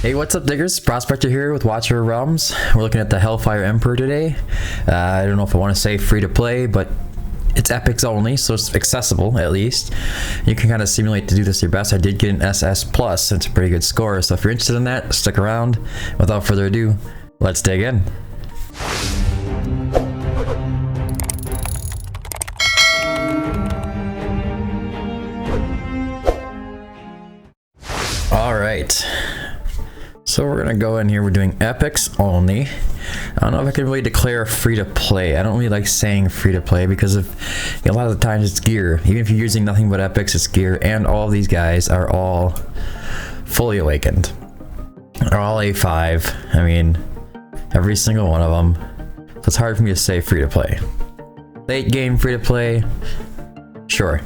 Hey, what's up, diggers? Prospector here with Watcher Realms. We're looking at the Hellfire Emperor today. I don't know if I want to say free to play, but it's epics only, so it's accessible at least. You can kind of simulate to do this your best. I did get an SS plus. It's a pretty good score, so if you're interested in that, stick around. Without further ado, let's dig in. All right. So we're gonna go in here, we're doing epics only. I don't know if I can really declare free to play. I don't really like saying free to play because a lot of the times it's gear. Even if you're using nothing but epics, it's gear, and all of these guys are all fully awakened. They're all A5. I mean, every single one of them. So it's hard for me to say free to play. Late game free to play, sure.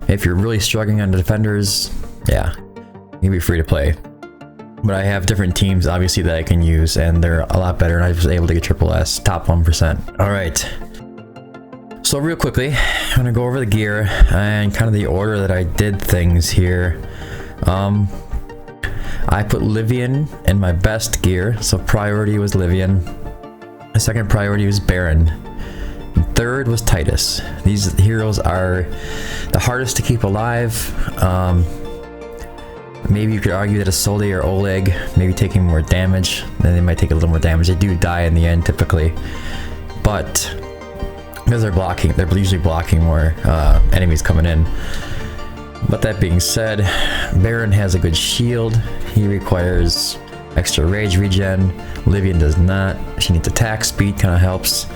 If you're really struggling on the defenders, yeah, you can be free to play. But I have different teams, obviously, that I can use, and they're a lot better, and I was able to get triple S, top 1%. All right. So real quickly, I'm gonna go over the gear and kind of the order that I did things here. I put Livian in my best gear, so priority was Livian. My second priority was Baron. And third was Titus. These heroes are the hardest to keep alive. Maybe you could argue that a Solde or Oleg maybe taking more damage, then they might take a little more damage. They do die in the end typically, but because they're usually blocking more enemies coming in. But that being said, Baron has a good shield. He requires extra rage regen. Livian does not. She needs attack speed, kind of helps.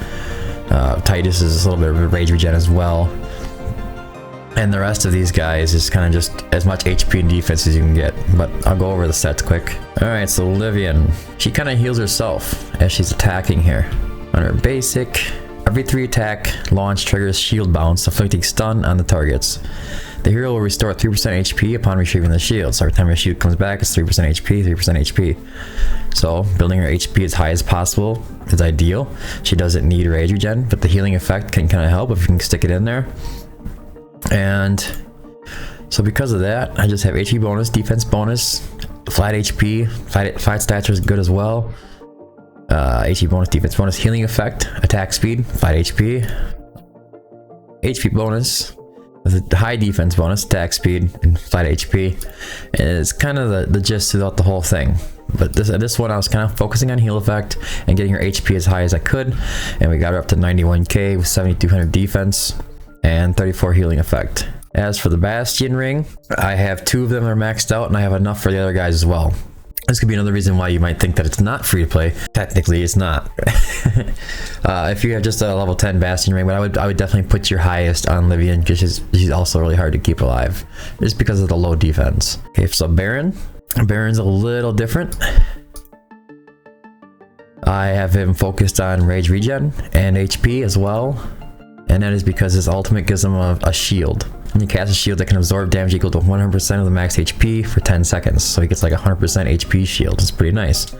Titus is a little bit of a rage regen as well. And the rest of these guys is kind of just as much HP and defense as you can get. But I'll go over the sets quick. Alright, so Livian. She kind of heals herself as she's attacking here. On her basic, every 3 attack launch triggers shield bounce, inflicting stun on the targets. The hero will restore 3% HP upon retrieving the shield. So every time your shield comes back, it's 3% HP, 3% HP. So building her HP as high as possible is ideal. She doesn't need rage regen, but the healing effect can kind of help if you can stick it in there. And so because of that, I just have HP bonus, defense bonus, flat HP, fight stature is good as well. HP bonus, defense bonus, healing effect, attack speed, flat HP, HP bonus, with a high defense bonus, attack speed, and flat HP. And it's kind of the gist throughout the whole thing. But this one I was kind of focusing on heal effect and getting her HP as high as I could, and we got her up to 91k with 7200 defense and 34 healing effect. As for the Bastion ring, I have 2 of them that are maxed out, and I have enough for the other guys as well. This could be another reason why you might think that it's not free to play. Technically, it's not. If you have just a level 10 Bastion ring, but I would definitely put your highest on Livian because she's also really hard to keep alive, just because of the low defense. Okay, so Baron's a little different. I have him focused on rage regen and HP as well. And that is because his ultimate gives him a shield. When you cast a shield that can absorb damage equal to 100% of the max HP for 10 seconds. So he gets like a 100% HP shield. It's pretty nice.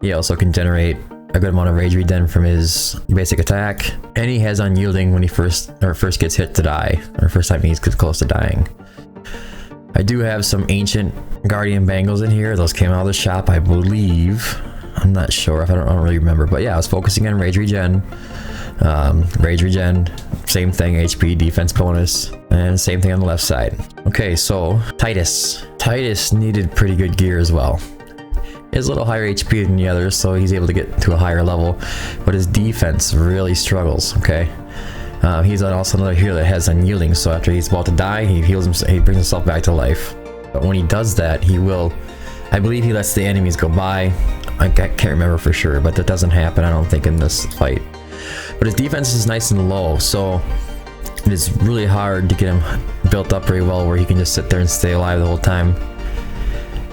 He also can generate a good amount of rage regen from his basic attack. And he has unyielding when he first gets hit to die, or first time he's close to dying. I do have some ancient guardian bangles in here. Those came out of the shop, I believe. I'm not sure if I don't really remember, but yeah, I was focusing on rage regen. Rage regen, same thing, HP, defense bonus, and same thing on the left side. Okay, so Titus needed pretty good gear as well. He has a little higher HP than the others, so he's able to get to a higher level, but his defense really struggles. Okay, he's also another hero that has unyielding, so after he's about to die, he heals himself, he brings himself back to life. But when he does that, he will, I believe he lets the enemies go by. I can't remember for sure, but that doesn't happen, I don't think, in this fight. But his defense is nice and low, so it is really hard to get him built up very well where he can just sit there and stay alive the whole time.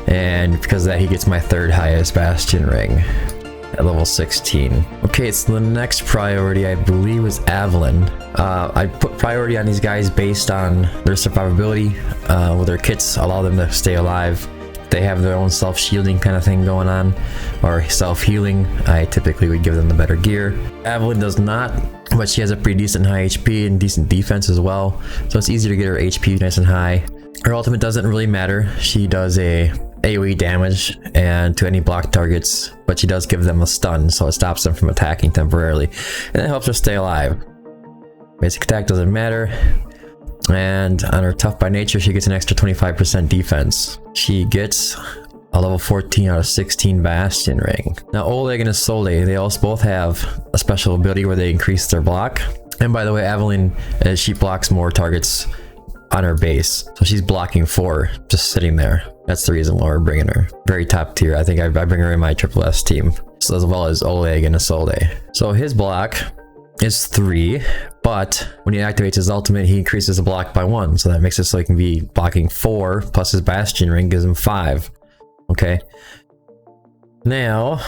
And because of that, he gets my 3rd highest Bastion ring at level 16. Okay, so the next priority I believe was Evelyn. I put priority on these guys based on their survivability. With their kits allow them to stay alive. They have their own self-shielding kind of thing going on, or self-healing. I typically would give them the better gear. Evelyn does not, but she has a pretty decent high HP and decent defense as well, so it's easier to get her HP nice and high. Her ultimate doesn't really matter. She does a AoE damage and to any block targets, but she does give them a stun, so it stops them from attacking temporarily, and it helps her stay alive. Basic attack doesn't matter, and on her tough by nature, she gets an extra 25% defense. She gets a level 14 out of 16 Bastion Ring. Now Oleg and Isolde, they also both have a special ability where they increase their block. And by the way, Evelyn, she blocks more targets on her base, so she's blocking 4 just sitting there. That's the reason why we're bringing her. Very top tier. I think I bring her in my Triple S team, so as well as Oleg and Isolde. So his block is 3, but when he activates his ultimate, he increases the block by 1, so that makes it so he can be blocking 4 plus his Bastion Ring gives him 5. Okay. Now,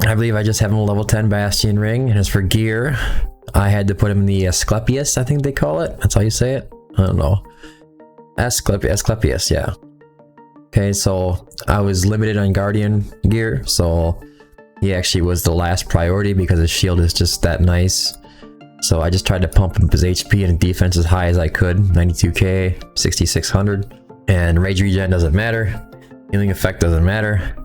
I believe I just have him a level 10 Bastion Ring, and as for gear, I had to put him in the Asclepius, I think they call it. That's how you say it? I don't know. Asclepius, yeah. Okay, so I was limited on Guardian gear, so he actually was the last priority because his shield is just that nice. So I just tried to pump up his HP and defense as high as I could. 92k, 6600. And rage regen doesn't matter. Healing effect doesn't matter.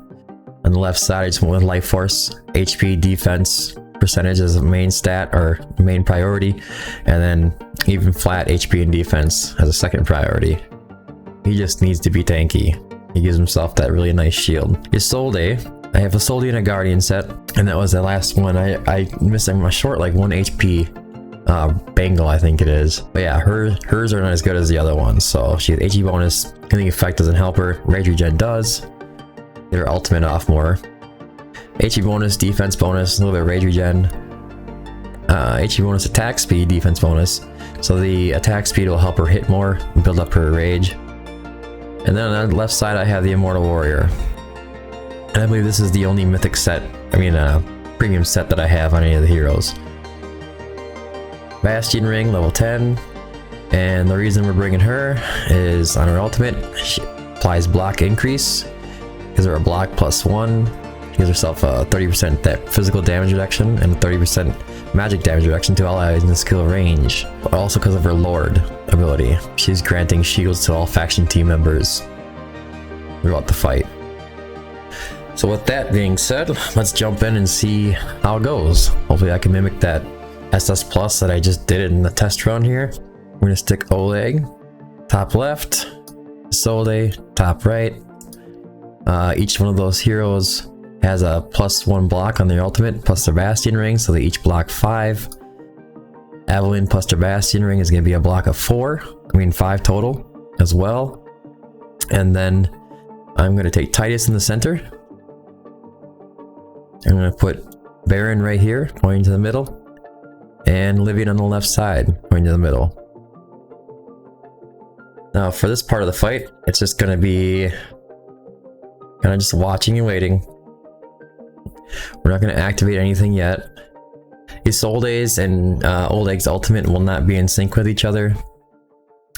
On the left side, I just went with life force. HP, defense, percentage as a main stat or main priority. And then even flat HP and defense as a second priority. He just needs to be tanky. He gives himself that really nice shield. Isolde, I have Isolde in a Guardian set, and that was the last one. I missed him short like 1 HP Bangle, I think it is. But yeah, hers are not as good as the other ones. So she has HE bonus, healing effect doesn't help her, rage regen does. Get her ultimate off more. HE bonus, defense bonus, a little bit of rage regen. HE bonus, attack speed, defense bonus. So the attack speed will help her hit more, build up her rage. And then on the left side, I have the Immortal Warrior. And I believe this is the only mythic set, premium set that I have on any of the heroes. Bastion Ring, level 10. And the reason we're bringing her is on her ultimate, she applies block increase. Gives her a block +1. She gives herself a 30% physical damage reduction and a 30% magic damage reduction to allies in the skill range. But also because of her Lord ability. She's granting shields to all faction team members throughout the fight. So with that being said, let's jump in and see how it goes. Hopefully I can mimic that SS Plus that I just did in the test run here. We're gonna stick Oleg, top left, Isolde, top right. Each one of those heroes has a +1 block on their ultimate, plus their Bastion Ring, so they each block 5. Evelyn plus their Bastion Ring is gonna be a block of 5 total as well. And then I'm gonna take Titus in the center. I'm gonna put Baron right here, pointing to the middle. And Livian on the left side, going to the middle. Now for this part of the fight, it's just going to be kind of just watching and waiting. We're not going to activate anything yet. Isolde's and Oleg's ultimate will not be in sync with each other.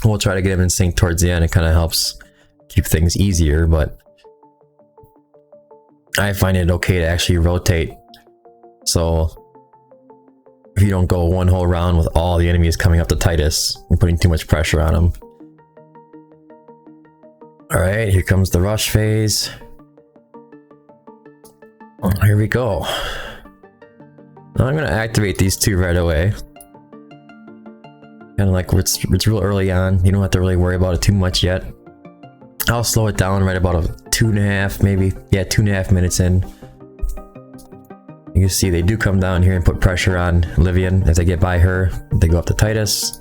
We'll try to get them in sync towards the end. It kind of helps keep things easier, but I find it okay to actually rotate. So if you don't go one whole round with all the enemies coming up to Titus and putting too much pressure on him. Alright, here comes the rush phase. Here we go. Now I'm going to activate these two right away. Kind of like it's real early on. You don't have to really worry about it too much yet. I'll slow it down right about 2.5, maybe. Yeah, 2.5 minutes in. You can see they do come down here and put pressure on Livian. As they get by her, they go up to Titus,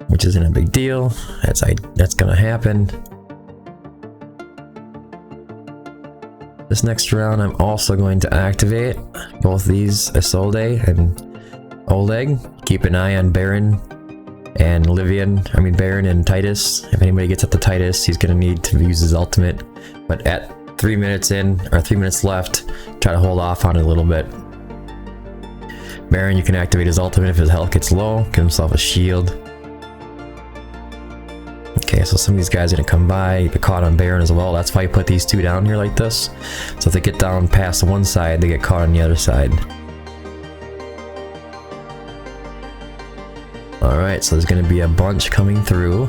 which isn't a big deal. That's gonna happen. This next round, I'm also going to activate both these, Isolde and Oleg. Keep an eye on Baron and Baron and Titus. If anybody gets up to Titus, he's gonna need to use his ultimate. But at 3 minutes in, or 3 minutes left, try to hold off on it a little bit. Baron, you can activate his ultimate if his health gets low, give himself a shield. Okay, so some of these guys are gonna come by, get caught on Baron as well. That's why you put these two down here like this. So if they get down past one side, they get caught on the other side. Alright, so there's gonna be a bunch coming through.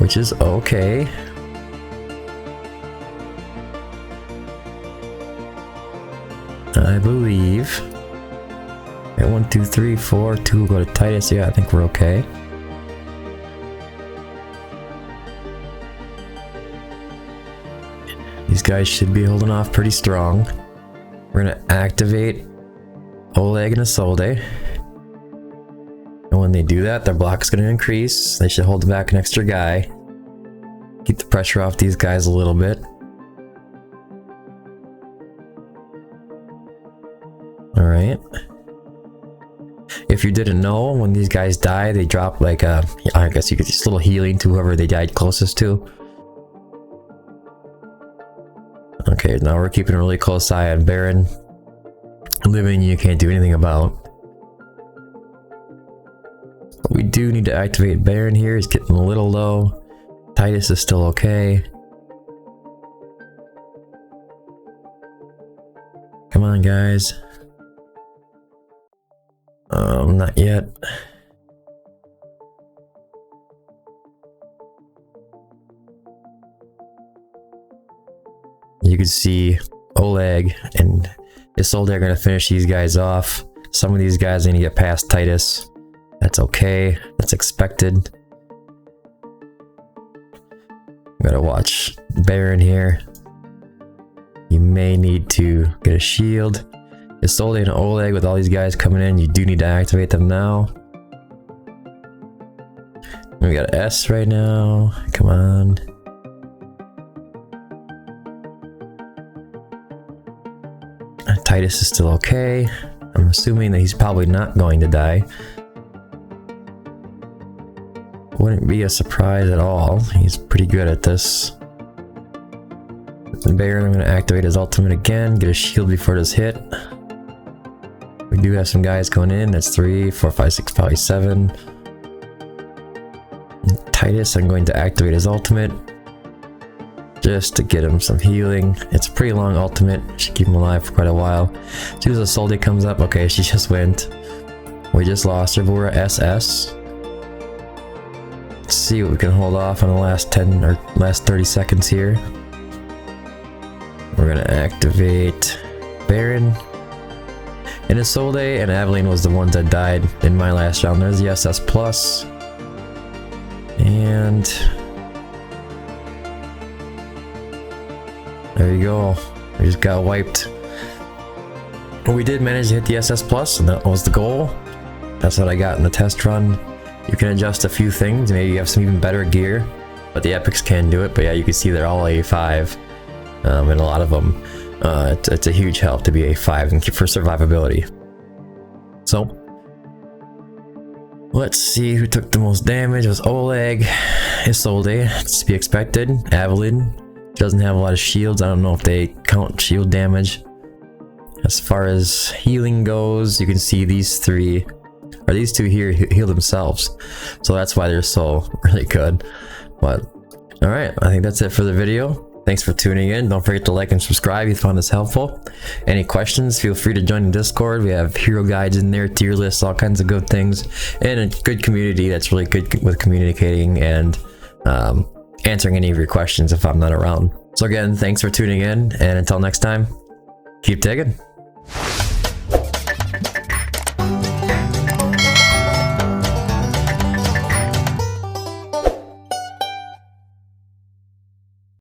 which is okay. I believe. At 1, 2, 3, 4, 2 go to Titus. Yeah, I think we're okay. These guys should be holding off pretty strong. We're gonna activate Oleg and Isolde. And when they do that, their block is gonna increase. They should hold back an extra guy. Keep the pressure off these guys a little bit. Alright. If you didn't know, when these guys die, they drop like a, I guess you could just a little healing to whoever they died closest to. Okay, now we're keeping a really close eye on Baron. Living, you can't do anything about. But we do need to activate Baron here. He's getting a little low. Titus is still okay. Come on, guys. Not yet. You can see Oleg and Isolde are going to finish these guys off. Some of these guys are going to get past Titus. That's okay. That's expected. Gotta watch Baron here. You may need to get a shield. Isolde and Oleg, with all these guys coming in, you do need to activate them now. We got S right now. Come on. Titus is still okay. I'm assuming that he's probably not going to die. Wouldn't be a surprise at all. He's pretty good at this. Baron, I'm going to activate his ultimate again. Get a shield before this hit. We do have some guys going in. That's 3, 4, 5, 6, probably 7. Titus, I'm going to activate his ultimate. Just to get him some healing. It's a pretty long ultimate. Should keep him alive for quite a while. As soon as Isolde comes up, okay, she just went. We just lost her, but we're at SS. Let's see what we can hold off on the last 10 or last 30 seconds here. We're gonna activate Baron. And Isolde and Aveline was the ones that died in my last round. There's the SS plus. And there you go. We just got wiped. But we did manage to hit the SS plus, and that was the goal. That's what I got in the test run. You can adjust a few things. Maybe you have some even better gear, but the epics can do it. But yeah, you can see they're all A5, and a lot of them. It's a huge help to be A5 and for survivability. So let's see who took the most damage. It was Oleg, Isolde. It's to be expected. Aveline doesn't have a lot of shields. I don't know if they count shield damage. As far as healing goes, you can see these three, or these two here, heal themselves. So that's why they're so really good. But alright, I think that's it for the video. Thanks for tuning in. Don't forget to like and subscribe if you found this helpful. Any questions, feel free to join the Discord. We have hero guides in there, tier lists, all kinds of good things, and a good community that's really good with communicating and answering any of your questions if I'm not around. So again, thanks for tuning in, and until next time, keep digging.